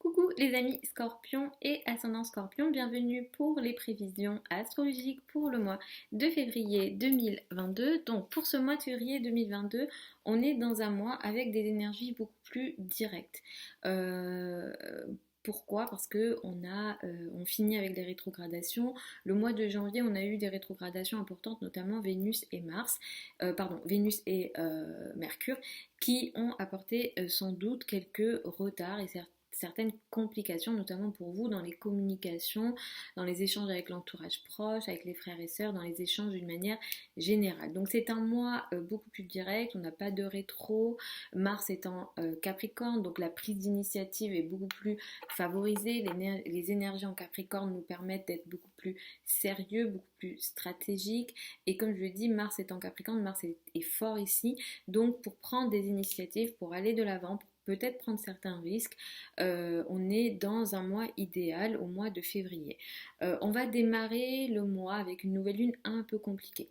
Coucou les amis Scorpion et ascendant Scorpion, bienvenue pour les prévisions astrologiques pour le mois de février 2022. Donc pour ce mois de février 2022, on est dans un mois avec des énergies beaucoup plus directes. Euh, Pourquoi? Parce que on finit avec des rétrogradations. Le mois de janvier, on a eu des rétrogradations importantes, notamment Vénus et Vénus et Mercure, qui ont apporté sans doute quelques retards et certaines complications, notamment pour vous dans les communications, dans les échanges avec l'entourage proche, avec les frères et sœurs, dans les échanges d'une manière générale. Donc c'est un mois beaucoup plus direct, on n'a pas de rétro, Mars est en Capricorne, donc la prise d'initiative est beaucoup plus favorisée, les énergies en Capricorne nous permettent d'être beaucoup plus sérieux, beaucoup plus stratégiques, et comme je le dis, Mars est en Capricorne, Mars est fort ici, donc pour prendre des initiatives, pour aller de l'avant, pour peut-être prendre certains risques, on est dans un mois idéal au mois de février. On va démarrer le mois avec une nouvelle lune un peu compliquée.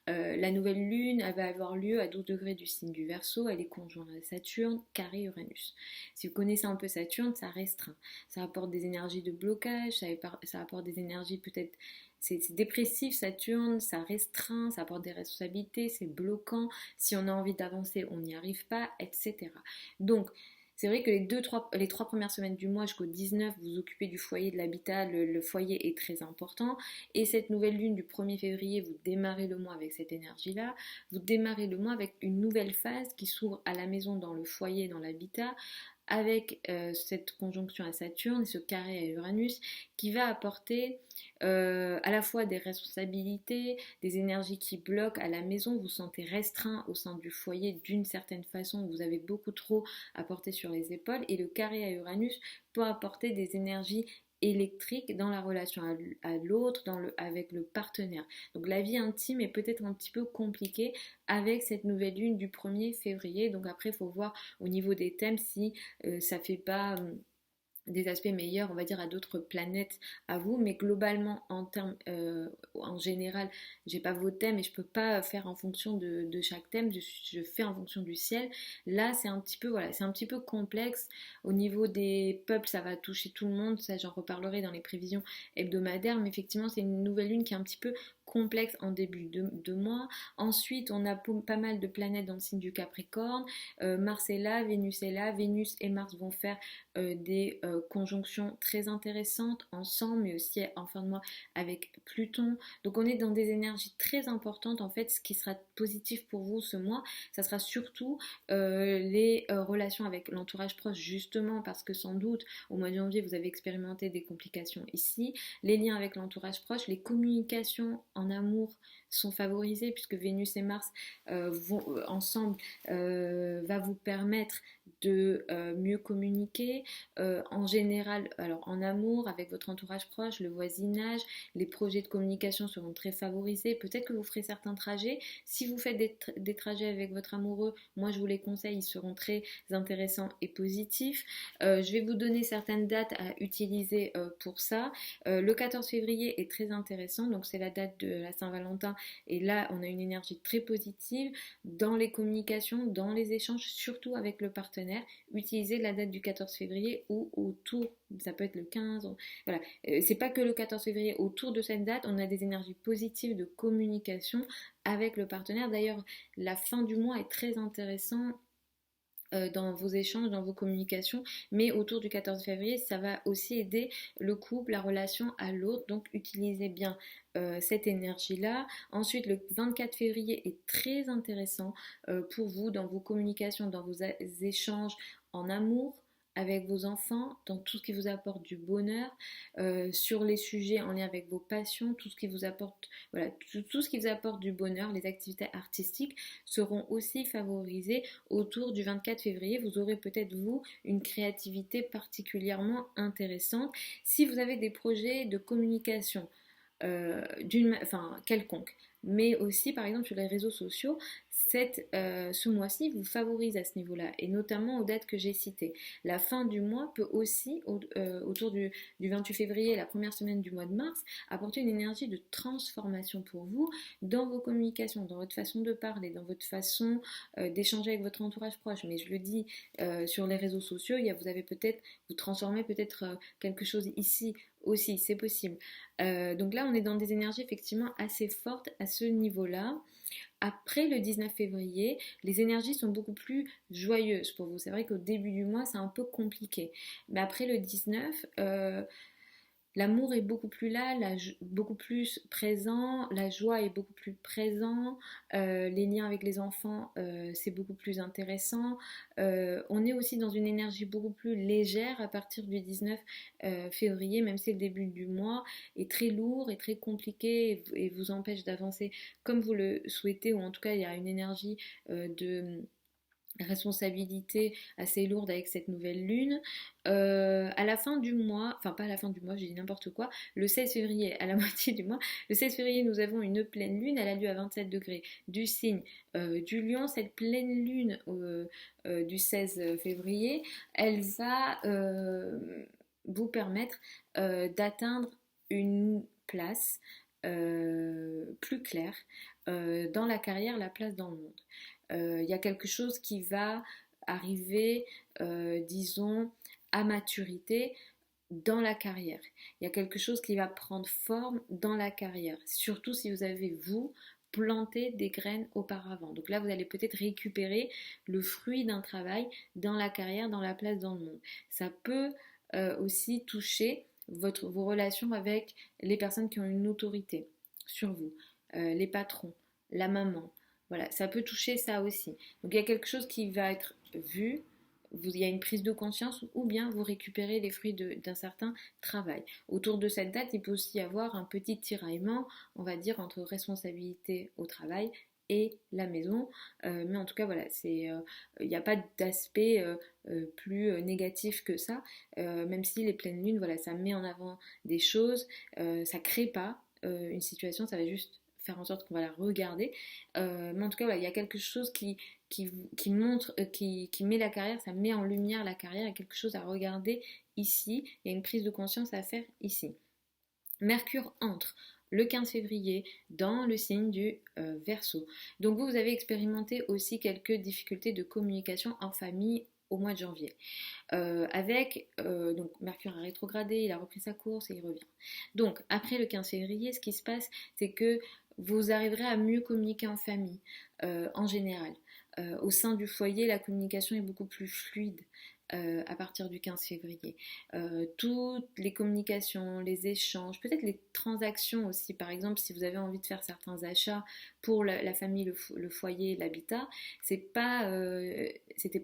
La nouvelle lune, elle va avoir lieu à 12 degrés du signe du Verseau, elle est conjointe à Saturne, carré Uranus. Si vous connaissez un peu Saturne, ça restreint. Ça apporte des énergies de blocage, ça apporte des énergies peut-être c'est dépressif Saturne, ça restreint, ça apporte des responsabilités, c'est bloquant, si on a envie d'avancer, on n'y arrive pas, etc. Donc, c'est vrai que les trois premières semaines du mois jusqu'au 19, vous vous occupez du foyer, de l'habitat, le foyer est très important. Et cette nouvelle lune du 1er février, vous démarrez le mois avec cette énergie-là. Vous démarrez le mois avec une nouvelle phase qui s'ouvre à la maison, dans le foyer, dans l'habitat, avec cette conjonction à Saturne et ce carré à Uranus qui va apporter à la fois des responsabilités, des énergies qui bloquent à la maison, vous vous sentez restreint au sein du foyer d'une certaine façon, vous avez beaucoup trop à porter sur les épaules, et le carré à Uranus peut apporter des énergies électriques dans la relation à l'autre, avec le partenaire. Donc la vie intime est peut-être un petit peu compliquée avec cette nouvelle lune du 1er février. Donc après, il faut voir au niveau des thèmes si ça fait pas des aspects meilleurs, on va dire, à d'autres planètes à vous, mais globalement, en général, j'ai pas vos thèmes et je peux pas faire en fonction de chaque thème, je fais en fonction du ciel. Là, c'est un petit peu, voilà, c'est un petit peu complexe. Au niveau des peuples, ça va toucher tout le monde, ça j'en reparlerai dans les prévisions hebdomadaires, mais effectivement, c'est une nouvelle lune qui est un petit peu complexe en début de mois. Ensuite, on a pas mal de planètes dans le signe du Capricorne. Mars est là, Vénus est là. Vénus et Mars vont faire des conjonctions très intéressantes ensemble, mais aussi en fin de mois avec Pluton. Donc on est dans des énergies très importantes. En fait, ce qui sera positif pour vous ce mois, ça sera surtout les relations avec l'entourage proche, justement parce que sans doute au mois de janvier, vous avez expérimenté des complications ici. Les liens avec l'entourage proche, les communications en amour sont favorisées puisque Vénus et Mars vont ensemble, va vous permettre de mieux communiquer en général, alors en amour, avec votre entourage proche, le voisinage, les projets de communication seront très favorisés. Peut-être que vous ferez certains trajets. Si vous faites des trajets avec votre amoureux, moi je vous les conseille, ils seront très intéressants et positifs. Je vais vous donner certaines dates à utiliser pour ça. Le 14 février est très intéressant, donc c'est la date de la Saint-Valentin, et là on a une énergie très positive dans les communications, dans les échanges, surtout avec le partenaire. Utilisez la date du 14 février ou autour, ça peut être le 15, voilà. C'est pas que le 14 février, autour de cette date, on a des énergies positives de communication avec le partenaire. D'ailleurs, la fin du mois est très intéressante dans vos échanges, dans vos communications, mais autour du 14 février, ça va aussi aider le couple, la relation à l'autre, donc utilisez bien cette énergie-là. Ensuite, le 24 février est très intéressant pour vous dans vos communications, dans vos échanges en amour, avec vos enfants, dans tout ce qui vous apporte du bonheur, sur les sujets en lien avec vos passions, tout ce qui vous apporte, voilà, tout ce qui vous apporte du bonheur, les activités artistiques seront aussi favorisées autour du 24 février. Vous aurez peut-être, vous, une créativité particulièrement intéressante. Si vous avez des projets de communication, quelconque, mais aussi par exemple sur les réseaux sociaux, ce mois-ci vous favorise à ce niveau-là, et notamment aux dates que j'ai citées. La fin du mois peut aussi, autour du 28 février, la première semaine du mois de mars, apporter une énergie de transformation pour vous dans vos communications, dans votre façon de parler, dans votre façon d'échanger avec votre entourage proche. Mais je le dis, sur les réseaux sociaux, vous transformez peut-être quelque chose ici aussi, c'est possible. Donc là, on est dans des énergies effectivement assez fortes à ce niveau-là. Après le 19 février, les énergies sont beaucoup plus joyeuses pour vous. C'est vrai qu'au début du mois, c'est un peu compliqué. Mais après le 19, l'amour est beaucoup plus là, beaucoup plus présent, la joie est beaucoup plus présent, les liens avec les enfants, c'est beaucoup plus intéressant. On est aussi dans une énergie beaucoup plus légère à partir du 19 février, même si le début du mois est très lourd et très compliqué et vous empêche d'avancer comme vous le souhaitez, ou en tout cas il y a une énergie de responsabilité assez lourde avec cette nouvelle lune. À la fin du mois, enfin pas à la fin du mois, j'ai dit n'importe quoi, le 16 février, à la moitié du mois, le 16 février, nous avons une pleine lune, elle a lieu à 27 degrés du signe du Lion. Cette pleine lune du 16 février, elle va vous permettre d'atteindre une place plus claire dans la carrière, la place dans le monde. Il y a quelque chose qui va arriver, disons, à maturité dans la carrière. Il y a quelque chose qui va prendre forme dans la carrière, surtout si vous avez, vous, planté des graines auparavant. Donc là, vous allez peut-être récupérer le fruit d'un travail dans la carrière, dans la place dans le monde. Ça peut aussi toucher vos relations avec les personnes qui ont une autorité sur vous, les patrons, la maman. Voilà, ça peut toucher ça aussi. Donc il y a quelque chose qui va être vu, il y a une prise de conscience, ou bien vous récupérez les fruits d'un certain travail. Autour de cette date, il peut aussi y avoir un petit tiraillement, on va dire, entre responsabilité au travail et la maison. Mais en tout cas, voilà, il n'y a pas d'aspect plus négatif que ça, même si les pleines lunes, voilà, ça met en avant des choses, ça crée pas une situation, ça va juste faire en sorte qu'on va la regarder. Mais en tout cas, voilà, il y a quelque chose qui montre, qui met la carrière, ça met en lumière la carrière, il y a quelque chose à regarder ici, il y a une prise de conscience à faire ici. Mercure entre le 15 février dans le signe du Verseau. Donc vous avez expérimenté aussi quelques difficultés de communication en famille au mois de janvier. Donc Mercure a rétrogradé, il a repris sa course et il revient. Donc après le 15 février, ce qui se passe, c'est que vous arriverez à mieux communiquer en famille, en général. Au sein du foyer, la communication est beaucoup plus fluide. À partir du 15 février. Toutes les communications, les échanges, peut-être les transactions aussi, par exemple si vous avez envie de faire certains achats pour la famille, le foyer, l'habitat, c'était pas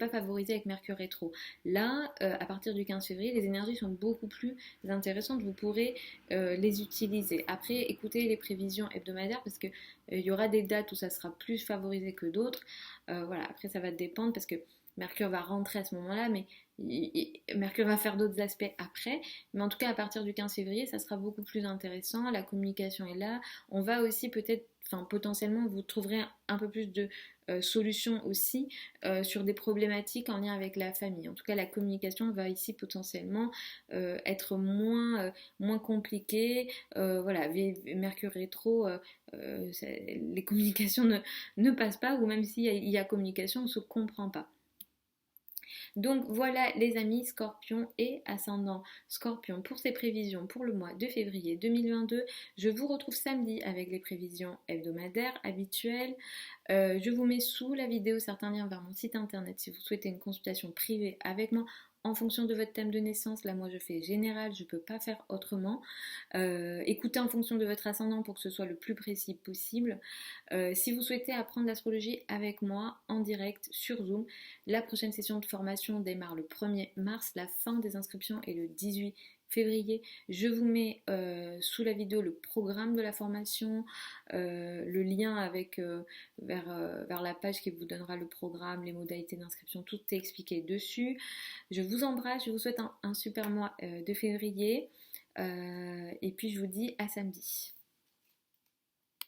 favorisé avec Mercure rétro. Là, à partir du 15 février, les énergies sont beaucoup plus intéressantes, vous pourrez les utiliser. Après, écoutez les prévisions hebdomadaires parce que il y aura des dates où ça sera plus favorisé que d'autres. Voilà, après ça va dépendre parce que Mercure va rentrer à ce moment-là, mais Mercure va faire d'autres aspects après. Mais en tout cas, à partir du 15 février, ça sera beaucoup plus intéressant. La communication est là. On va aussi peut-être, enfin potentiellement, vous trouverez un peu plus de solutions aussi sur des problématiques en lien avec la famille. En tout cas, la communication va ici potentiellement être moins compliquée. Voilà, Mercure rétro, les communications ne passent pas, ou même s'il y a communication, on ne se comprend pas. Donc voilà les amis Scorpion et ascendant Scorpion pour ces prévisions pour le mois de février 2022. Je vous retrouve samedi avec les prévisions hebdomadaires habituelles. Je vous mets sous la vidéo certains liens vers mon site internet si vous souhaitez une consultation privée avec moi en fonction de votre thème de naissance. Là moi je fais général, je ne peux pas faire autrement. Écoutez en fonction de votre ascendant pour que ce soit le plus précis possible. Si vous souhaitez apprendre l'astrologie avec moi en direct sur Zoom, la prochaine session de formation démarre le 1er mars, la fin des inscriptions est le 18 février. Je vous mets sous la vidéo le programme de la formation, le lien vers la page qui vous donnera le programme, les modalités d'inscription, tout est expliqué dessus. Je vous embrasse, je vous souhaite un super mois de février et puis je vous dis à samedi.